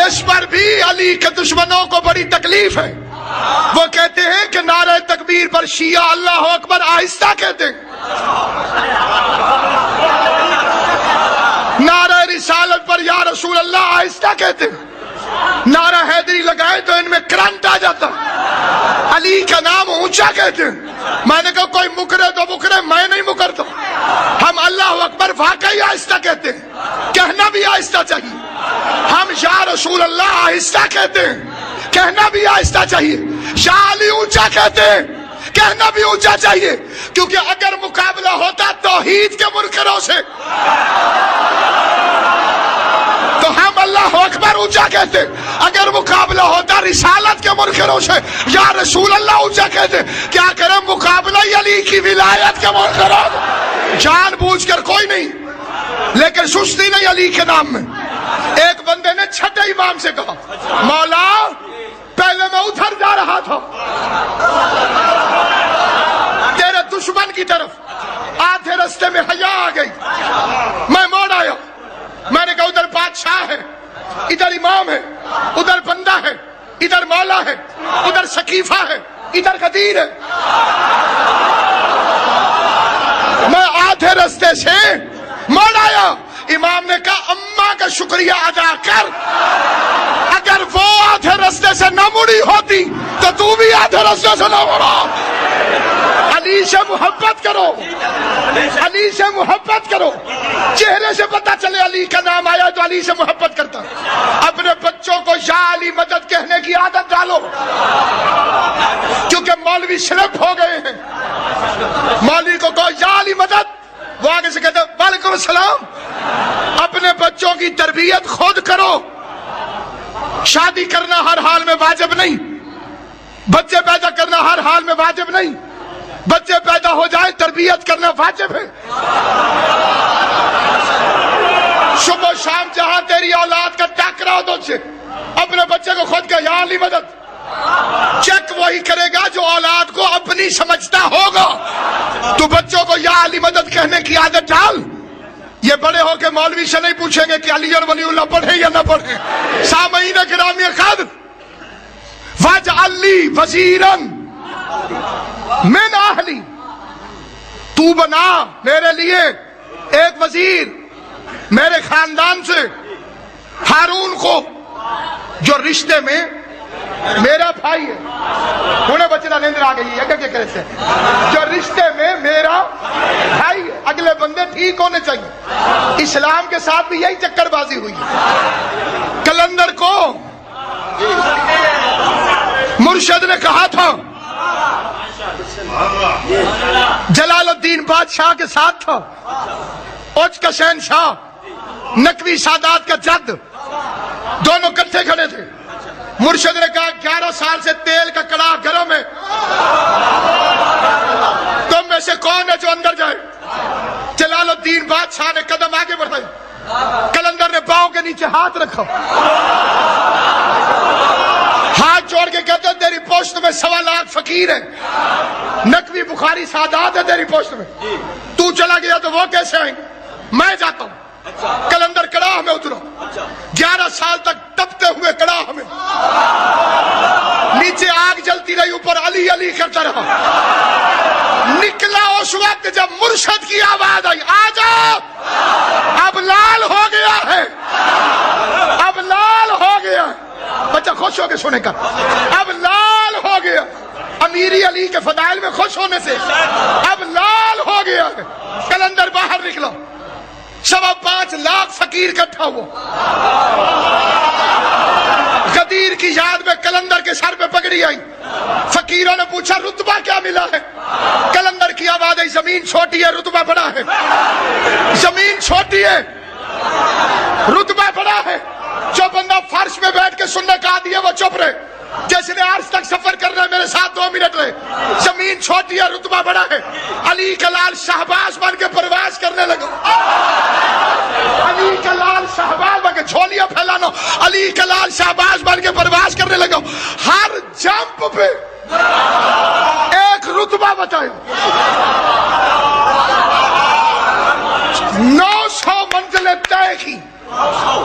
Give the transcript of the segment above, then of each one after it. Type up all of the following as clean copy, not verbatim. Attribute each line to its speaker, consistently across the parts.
Speaker 1: اس پر بھی علی کے دشمنوں کو بڑی تکلیف ہے. وہ کہتے ہیں کہ نعرہ تکبیر پر شیعہ اللہ اکبر آہستہ کہتے ہیں, نعرہ رسالت پر یا رسول اللہ آہستہ کہتے ہیں, نعرہ حیدری لگائے تو ان میں کرنٹ آ جاتا. علی کا نام اونچا کہتے ہیں. میں نے کہا کوئی مکرے تو مکرے, میں نہیں مکرتا. ہم اللہ اکبر واقعی آہستہ کہتے ہیں, کہنا بھی آہستہ چاہیے. ہم یا رسول اللہ آہستہ کہتے ہیں, کہنا بھی آہستہ چاہیے. شاہ علی اونچا کہتے ہیں, کہنا بھی اونچا چاہیے. کیونکہ اگر مقابلہ ہوتا توحید کے منکروں سے تو ہم اللہ اکبر اونچا کہتے. اگر مقابلہ ہوتا رسالت کے منکروں سے یا رسول اللہ اونچا کہتے. کیا کریں, مقابلہ علی کی ولایت کے منکروں. جان بوجھ کر کوئی نہیں, لیکن سستی نہیں علی کے نام میں. ایک بندے نے چھٹے امام سے کہا, مولا پہلے میں ادھر جا رہا تھا تیرے دشمن کی طرف, آدھے رستے میں حیا آ گئی, میں موڑ آیا. میں نے کہا ادھر بادشاہ ہے, ادھر امام ہے, ادھر بندہ ہے, ادھر مولا ہے, ادھر سقیفہ ہے, ادھر قدیر ہے. میں آدھے رستے سے موڑ آیا. امام نے کہا اماں کا شکریہ ادا کر, اگر وہ آدھے رستے سے نہ مڑی ہوتی تو تو بھی آدھے رستے سے نہ مڑا. علی سے محبت کرو, علی سے محبت کرو. چہرے سے پتا چلے علی کا نام آیا تو علی سے محبت کرتا. اپنے بچوں کو یا علی مدد کہنے کی عادت ڈالو, کیونکہ مولوی صرف ہو گئے ہیں. مولوی کو کہو یا علی مدد, وہ آگے سے کہتے وعلیکم السلام. اپنے بچوں کی تربیت خود کرو. شادی کرنا ہر حال میں واجب نہیں, بچے پیدا کرنا ہر حال میں واجب نہیں. بچے پیدا ہو جائے تربیت کرنا واجب ہے. صبح شام جہاں تیری اولاد کا ٹکراؤ تو سے اپنے بچے کو خود کہا یا علی مدد. چیک وہی کرے گا جو اولاد کو اپنی سمجھتا ہوگا. تو بچوں کو یا علی مدد کہنے کی عادت ڈال. یہ بڑے ہو کے مولوی سے نہیں پوچھیں گے کہ علی اور ولی اللہ پڑھے یا نہ پڑھے. سامعین گرامی قدر, واجعل لی وزیرا من اہلی, تو بنا میرے لیے ایک وزیر میرے خاندان سے, ہارون کو, جو رشتے میں میرا بھائی ہے. انہیں بچنا نیندر آ گئی ہے, کیا کرے سے, جو رشتے میں میرا بھائی ہے. اگلے بندے ٹھیک ہونے چاہیے. اسلام کے ساتھ بھی یہی چکر بازی ہوئی ہے. کلندر کو مرشد نے کہا تھا, جلال الدین بادشاہ کے ساتھ تھا, اوچ کا شہنشاہ, نقوی سادات کا جد, دونوں کٹھے کھڑے تھے. مرشد نے کہا 11 سال سے تیل کا کڑاہ گرم ہے, تم میں سے کون ہے جو اندر جائے. جلال الدین بادشاہ نے قدم آگے بڑھائے, کلندر نے پاؤں کے نیچے ہاتھ رکھا, ہاتھ جوڑ کے کہتے ہیں تیری پوشت میں 1.25 لاکھ فقیر ہیں, نقوی بخاری سادات ہے تیری پوشت میں, تو چلا گیا تو وہ کیسے آئیں, میں جاتا ہوں. کلندر کڑاہ میں اترا, 11 سال تک تپتے ہوئے کڑاہ میں, نیچے آگ جلتی رہی, اوپر علی علی کرتا رہا. نکلا اس وقت جب مرشد کی آواز آئی, آجا اب لال ہو گیا ہے, اب لال ہو گیا. بچہ خوش ہو کے سنے کا, اب لال ہو گیا. امیری علی کے فضائل میں خوش ہونے سے اب لال ہو گیا ہے. کلندر باہر نکلا, 5.25 لاکھ فقیر اکٹھا ہوا. غدیر کی یاد میں کلندر کے سر پہ پگڑی آئی. فقیروں نے پوچھا رتبہ کیا ملا ہے. کلندر کی آواز آئی, زمین چھوٹی ہے رتبہ بڑا ہے. زمین چھوٹی ہے رتبہ بڑا ہے. جو بندہ فرش میں بیٹھ کے سننے کا عادی ہے وہ چپ رہے. جس نے آج تک سفر کر رہے میرے ساتھ 2 منٹ رہے. زمین چھوٹی ہے رتبہ بڑا ہے. علی کا لال شہباز بن کے پرواز کرنے لگا. علی کا لال شہباز بن کے جھولیاں پھیلانا, علی کا لال شہباز بن کے پرواز کرنے لگا. ہر جمپ پہ ایک رتبہ بتایا. 900 منزلیں طے کی,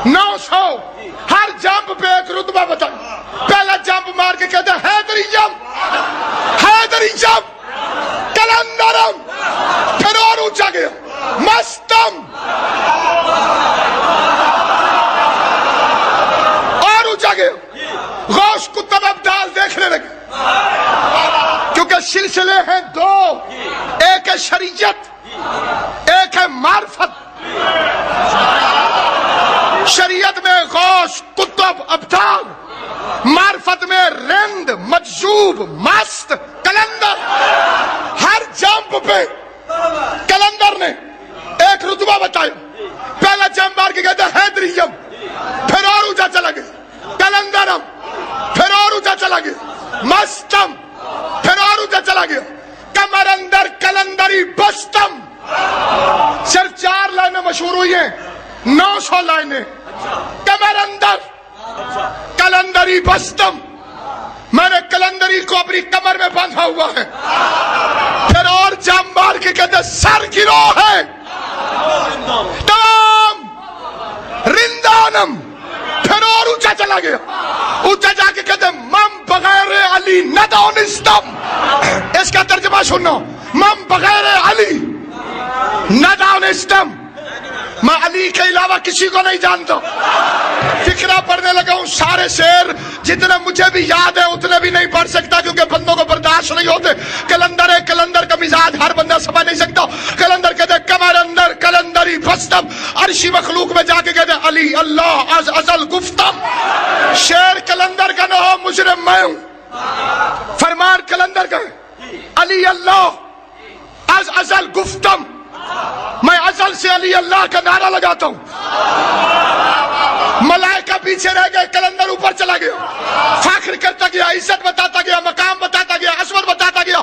Speaker 1: 900. ہر جمپ پہ ایک رتبہ بتایا. پہلا جمپ مار کے کہتے ہیں حیدری جمپ، حیدری جمپ. کلندرم پھر اور اونچا گیا، مستم اور اونچا گیا. غوث قطب ابدال دیکھنے لگے کیونکہ سلسلے ہیں دو، ایک ہے شریعت، ایک ہے معرفت. شریعت میں غوث قطب ابدال، معرفت میں رند مجذوب مست کلندر. ہر جمپ پہ کلندر نے ایک رتبہ بتایا. پہلا جمپ مار کے کہتے ہیں حیدری جمپ، پھر اور اونچا چلا گیا. کلندرم پھر اور اونچا چلا گیا. مستم پھر اور اونچا چلا گیا. کمر اندر کلندری بستم. صرف 4 لائنیں مشہور ہوئی ہیں، 900 لائنیں. کمر اندر کلندری بستم، میں نے کلندری کو اپنی کمر میں باندھا ہوا ہے. پھر اور جام مار کے کہتے سر گرو ہے تمام رندانم. پھر اور اونچا چلا گیا، اونچا جا کے کہتے مم بغیر علی ندانستم. اس کا ترجمہ سنو، مم بغیر علی ندانستم. میں علی کے علاوہ کسی کو نہیں جانتا. فکرہ پڑھنے لگا ہوں، سارے شعر جتنے مجھے بھی یاد ہے اتنے بھی نہیں پڑھ سکتا کیونکہ بندوں کو برداشت نہیں ہوتے. کلندر ہے، کلندر کا مزاج ہر بندہ سمجھ نہیں سکتا. کلندر کہتے کمر اندر کلندری بستم. عرشی مخلوق میں جا کے کہتے علی اللہ از ازل گفتم. شعر کلندر کا نہ ہو، مجرم میں ہوں. فرمان کلندر کا علی اللہ از ازل گفتم. میں ازل سے علی اللہ کا نعرہ لگاتا ہوں. ملائکہ پیچھے رہ گئے، کلندر اوپر چلا گیا. فخر کرتا گیا، عزت بتاتا گیا، مقام بتاتا گیا، عظمت بتاتا گیا.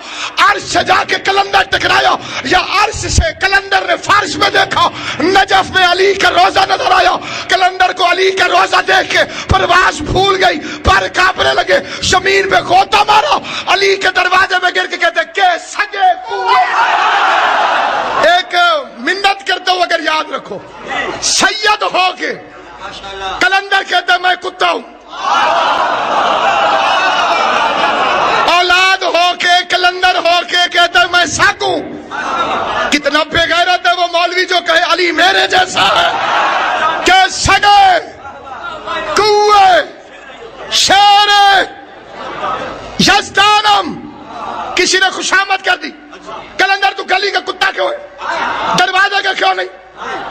Speaker 1: عرش سے جا کے کلندر ٹکرایا، یا عرش سے کلندر نے فرش میں دیکھا، نجف میں علی کا روزہ نظر آیا. کلندر کو علی کا روزہ دیکھ کے پرواز بھول گئی، پر کانپنے لگے. زمین پہ غوطہ مارا، علی کے دروازے میں گر کے کہتے کہ سگے ایک منت کرتے ہو اگر یاد رکھو، سید ہو کے کلندر کہتا ہے میں کتا ہوں. اولاد ہو کے کلندر ہو کے کہتا ہے میں ساک ہوں. کتنا بے غیرت ہے وہ مولوی جو کہے علی میرے جیسا ہے. کہ سگے کوئے شیر یزدانم. کسی نے خوشامد کر دی، کلندر تو گلی کا کتا کیوں ہے، دروازے کا کیوں نہیں؟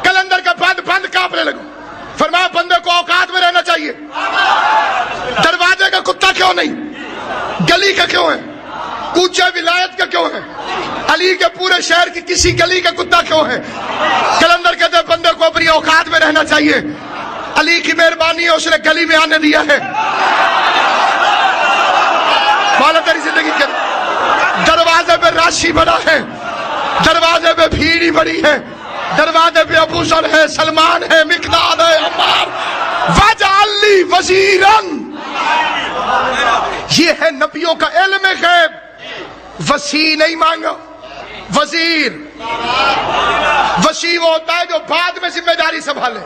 Speaker 1: کلندر کا بند بند کانپنے لگا. فرمایا بندے کو اوقات میں رہنا چاہیے. دروازے کا کتا کیوں نہیں، گلی کا کیوں ہے، کوچے ولایت کا کیوں ہے، علی کے پورے شہر کی کسی گلی کا کتا کیوں ہے؟ کلندر کہتے ہیں بندے کو اپنی اوقات میں رہنا چاہیے. علی کی مہربانی ہے، اس نے گلی میں آنے دیا ہے. مولا تیری زندگی کے دروازے پہ راشی بڑا ہے، دروازے پہ بھیڑی بڑی ہے، دروازے پہ ابو ذر ہے، سلمان ہے، مقداد ہے، عمار. واجعل لی وزیرن، یہ ہے نبیوں کا علم غیب. وسیع نہیں مانگا، وزیر. وسیع وہ ہوتا ہے جو بعد میں ذمہ داری سنبھالے،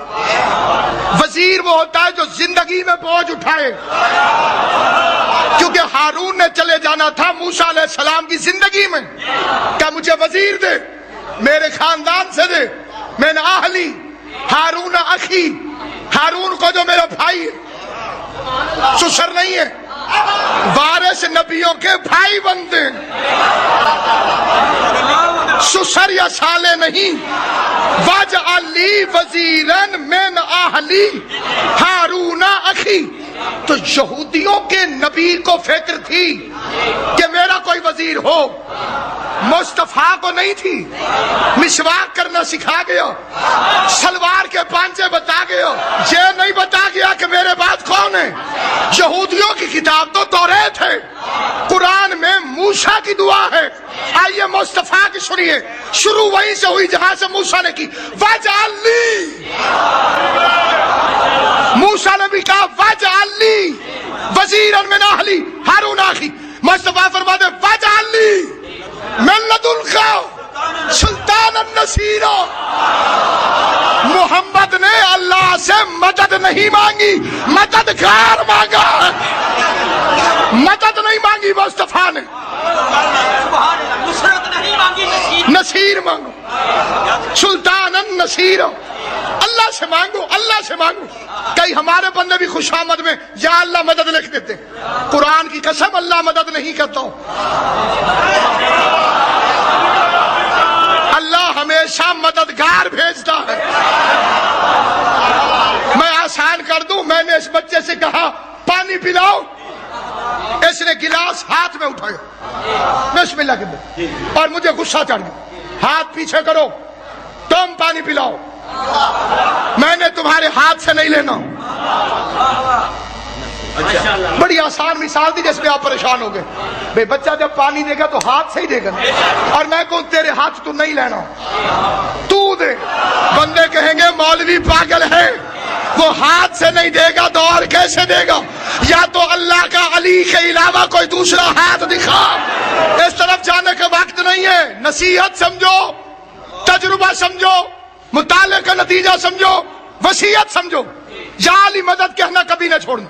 Speaker 1: وزیر وہ ہوتا ہے جو زندگی میں بوجھ اٹھائے. کیونکہ ہارون نے چلے جانا تھا موسیٰ علیہ السلام کی زندگی میں، کہ مجھے وزیر دے، میرے خاندان سے دے، میں نے اہلی ہارون اخی. ہارون کو جو میرا بھائی ہے، سسر نہیں ہے، وارث نبیوں کے بھائی بنتے ہیں، سسر یا سالے نہیں. واجعل لی وزیرن من اہلی ہارون اخی. تو یہودیوں کے نبی کو فکر تھی کہ میرا کوئی وزیر ہو، مصطفیٰ کو نہیں تھی. مسواک کرنا سکھا گیا، سلوار کے پانچے بتا گیا، یہ نہیں بتا گیا کہ میرے بعد کون ہے. یہودیوں کی کتاب تو توریت ہے، قرآن میں موسیٰ کی دعا ہے. آئیے مصطفیٰ کی سنیے، شروع وہیں سے ہوئی جہاں سے موسیٰ نے کی. واجعل لی، موسیٰ نے بھی کہا واجعل لی وزیرن من اہلی ہارون اخی. مصطفیٰ فرماتے واجعل لی من لدنک سلطان النصیرا. محمد نے اللہ سے مدد نہیں مانگی، مددگار مانگا، مدد نہیں مانگی مصطفیٰ نے، نصیر مانگو، سلطان النصیر، اللہ سے مانگو، اللہ سے مانگو۔ کئی ہمارے بندے بھی خوش آمد میں یا اللہ مدد لکھ دیتے، قرآن کی قسم اللہ مدد نہیں کرتا ہوں، اللہ ہمیشہ مددگار بھیجتا ہے۔ میں آسان کر دوں، میں نے اس بچے سے کہا پانی پلاؤ، اس نے گلاس ہاتھ میں اٹھایا، بسم اللہ کے دے، اور مجھے غصہ چڑھ گیا، ہاتھ پیچھے کرو، تم پانی پلاؤ، میں نے تمہارے ہاتھ سے نہیں لینا۔ بڑی آسان مثال دی جس میں آپ پریشان ہو گئے، بھئی بچہ جب پانی دے گا تو ہاتھ سے ہی دے گا، اور میں کہوں تیرے ہاتھ تو نہیں لینا، تو دے۔ بندے کہیں گے مولوی پاگل ہے، وہ ہاتھ سے نہیں دے گا تو اور کیسے دے گا؟ یا تو اللہ کا علی کے علاوہ کوئی دوسرا ہاتھ دکھا۔ اس طرف جانے کا وقت نہیں ہے، نصیحت سمجھو، تجربہ سمجھو، مطالعے کا نتیجہ سمجھو، وصیت سمجھو، یا علی مدد کہنا کبھی نہ چھوڑنا۔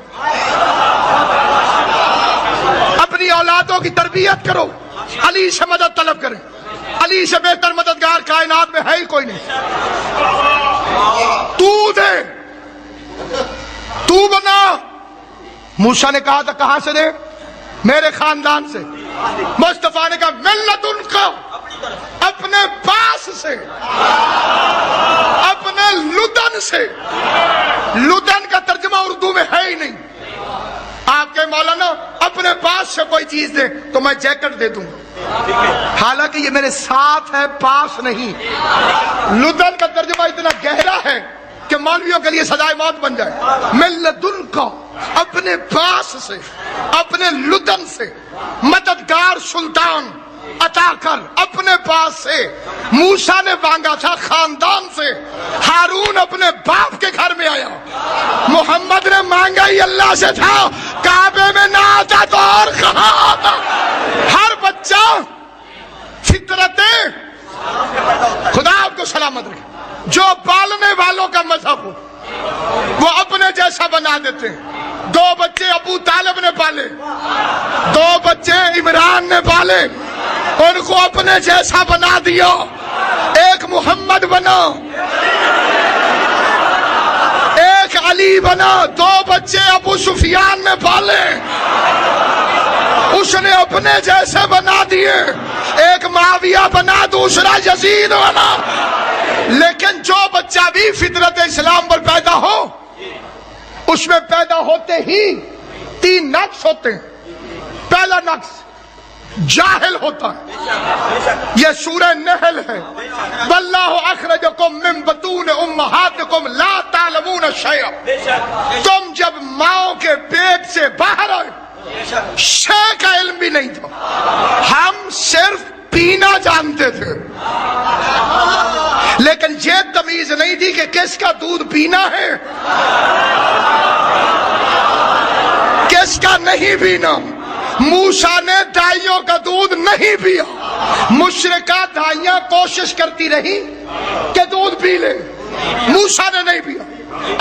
Speaker 1: اپنی اولادوں کی تربیت کرو، علی سے مدد طلب کریں، علی سے بہتر مددگار کائنات میں ہے ہی کوئی نہیں۔ تو دے، تو بنا۔ موسیٰ نے کہا تھا کہاں سے دے؟ میرے خاندان سے۔ مصطفیٰ نے کہا ملت ان کا، اپنے پاس سے، اپنے لدن سے۔ لدن کا ترجمہ اردو میں ہے ہی نہیں۔ آپ کے مولانا اپنے پاس سے کوئی چیز دے تو میں جیکٹ دے دوں، حالانکہ یہ میرے ساتھ ہے، پاس نہیں۔ لدن کا ترجمہ اتنا گہرا ہے کہ مولویوں کے لیے سزائے موت بن جائے۔ ملدن کا، اپنے پاس سے، اپنے لدن سے، مددگار سلطان عطا کر اپنے پاس سے۔ موسیٰ نے مانگا تھا خاندان سے، ہارون اپنے باپ کے گھر میں آیا۔ محمد نے مانگا ہی اللہ سے تھا، کعبے میں نہ آتا تو اور کہاں آتا۔ ہر بچہ فطرت، خدا آپ کو سلامت رکھے، جو پالنے والوں کا مذہب ہو وہ اپنے جیسا بنا دیتے ہیں۔ 2 بچے ابو طالب نے پالے، 2 بچے عمران نے پالے، ان کو اپنے جیسا بنا دیا۔ ایک محمد بنا، ایک علی بنا، 2 بچے ابو سفیان نے پالے، اس نے اپنے جیسے بنا دیے۔ ایک معاویہ بنا، دوسرا یزید بنا۔ لیکن جو بچہ بھی فطرت اسلام پر پیدا ہو، اس میں پیدا ہوتے ہی 3 نقص ہوتے ہیں۔ پہلا نقص جاہل ہوتا ہے، یہ سورہ نحل ہے، واللہ اخرجکم من بطون امہاتکم لا تعلمون شیئا۔ تم جب ماں کے پیٹ سے باہر آئے شے کا علم بھی نہیں تھا، ہم صرف پینا جانتے تھے، لیکن یہ تمیز نہیں تھی کہ کس کا دودھ پینا ہے، کس کا نہیں پینا۔ موسیٰ نے دائیوں کا دودھ نہیں پیا، مشرکہ دائیاں کوشش کرتی رہی کہ دودھ پی لے، موسیٰ نے نہیں پیا۔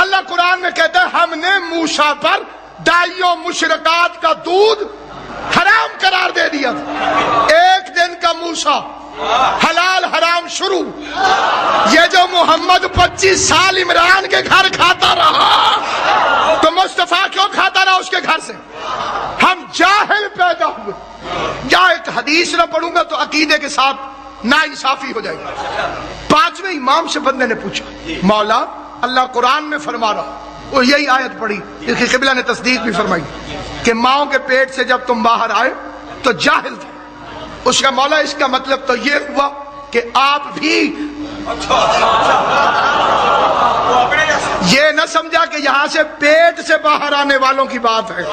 Speaker 1: اللہ قرآن میں کہتا ہے ہم نے موسیٰ پر دائیوں مشرکات کا دودھ حرام قرار دے دیا تھا۔ ایک دن کا موسیٰ حلال حرام شروع، یہ جو محمد 25 سال عمران کے گھر کھاتا رہا تو مصطفیٰ کیوں کھاتا رہا اس کے گھر سے؟ ہم جاہل پیدا ہوئے۔ یا ایک حدیث نہ پڑھوں گا تو عقیدے کے ساتھ ناانصافی ہو جائے گی۔ 5ویں امام سے بندے نے پوچھا مولا اللہ قرآن میں فرما رہا، وہ یہی آیت پڑھی جس کی قبلہ نے تصدیق بھی فرمائی کہ ماؤں کے پیٹ سے جب تم باہر آئے تو جاہل تھے۔ اس کا مولا اس کا مطلب تو یہ ہوا کہ آپ بھی یہ نہ سمجھا کہ یہاں سے پیٹ سے باہر آنے والوں کی بات ہے،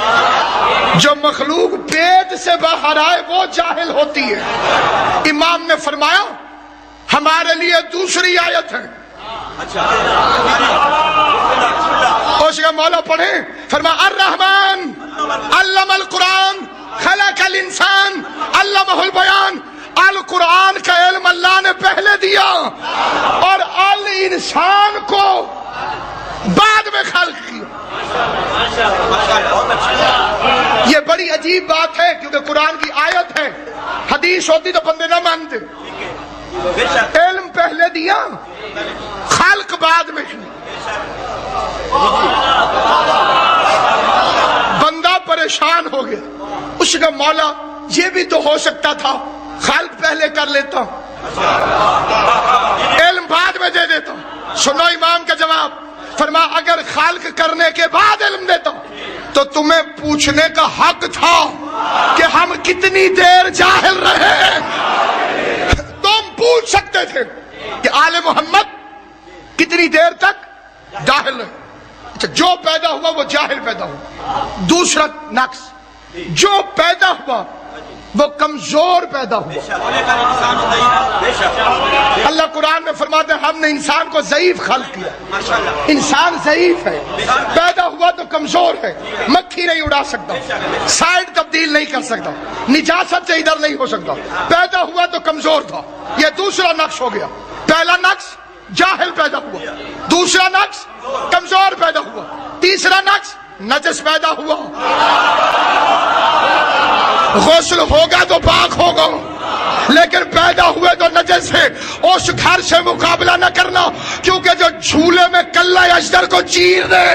Speaker 1: جو مخلوق پیٹ سے باہر آئے وہ جاہل ہوتی ہے۔ امام نے فرمایا ہمارے لیے دوسری آیت ہے، اس کا مولا پڑھے فرما الرحمن علم القرآن خلق الانسان علمہ البیان۔ القرآن کا علم اللہ نے پہلے دیا اور الانسان کو بعد میں خلق کیا. یہ بڑی عجیب بات ہے کیونکہ قرآن کی آیت ہے. حدیث ہوتی تو بندے نہ مانتے. علم پہلے دیا, خلق بعد میں کی. بندہ پریشان ہو گیا. اس کا مولا یہ بھی تو ہو سکتا تھا خلق پہلے کر لیتا, علم بعد میں دے دیتا. سنو امام کا جواب, فرما اگر خلق کرنے کے بعد علم دیتا تو تمہیں پوچھنے کا حق تھا کہ ہم کتنی دیر جاہل رہے. تم پوچھ سکتے تھے کہ آل محمد کتنی دیر تک جاہل رہے. اچھا, جو پیدا ہوا وہ جاہل پیدا ہوا. دوسرا نقص, جو پیدا ہوا وہ کمزور پیدا ہوا. اللہ قرآن میں فرماتے ہیں ہم نے انسان کو ضعیف خلق کیا. انسان ضعیف ہے, پیدا ہوا تو کمزور ہے. مکھی نہیں اڑا سکتا, سائڈ تبدیل نہیں کر سکتا, نجاست سے ادھر نہیں ہو سکتا. پیدا ہوا تو کمزور تھا. یہ دوسرا نقص ہو گیا. پہلا نقص جاہل پیدا ہوا, دوسرا نقص کمزور پیدا ہوا, تیسرا نقص نجس پیدا ہوا. غسل ہوگا تو پاک ہوگا, لیکن پیدا ہوئے تو نجس ہے. اس گھر سے مقابلہ نہ کرنا کیونکہ جو جھولے میں کلہ اجدر کو چیر دے,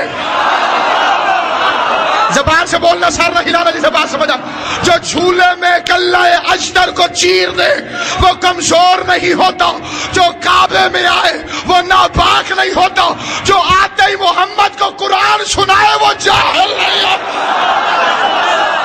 Speaker 1: زبان سے بولنا, سر نہ ہلانا, جی زبان سے بجا, جو جھولے میں کلہ اجدر کو چیر دے وہ کمزور نہیں ہوتا. جو کعبے میں آئے وہ ناپاک نہیں ہوتا. جو آتے ہی محمد کو قرآن سنائے وہ جاہل نہیں ہوتا.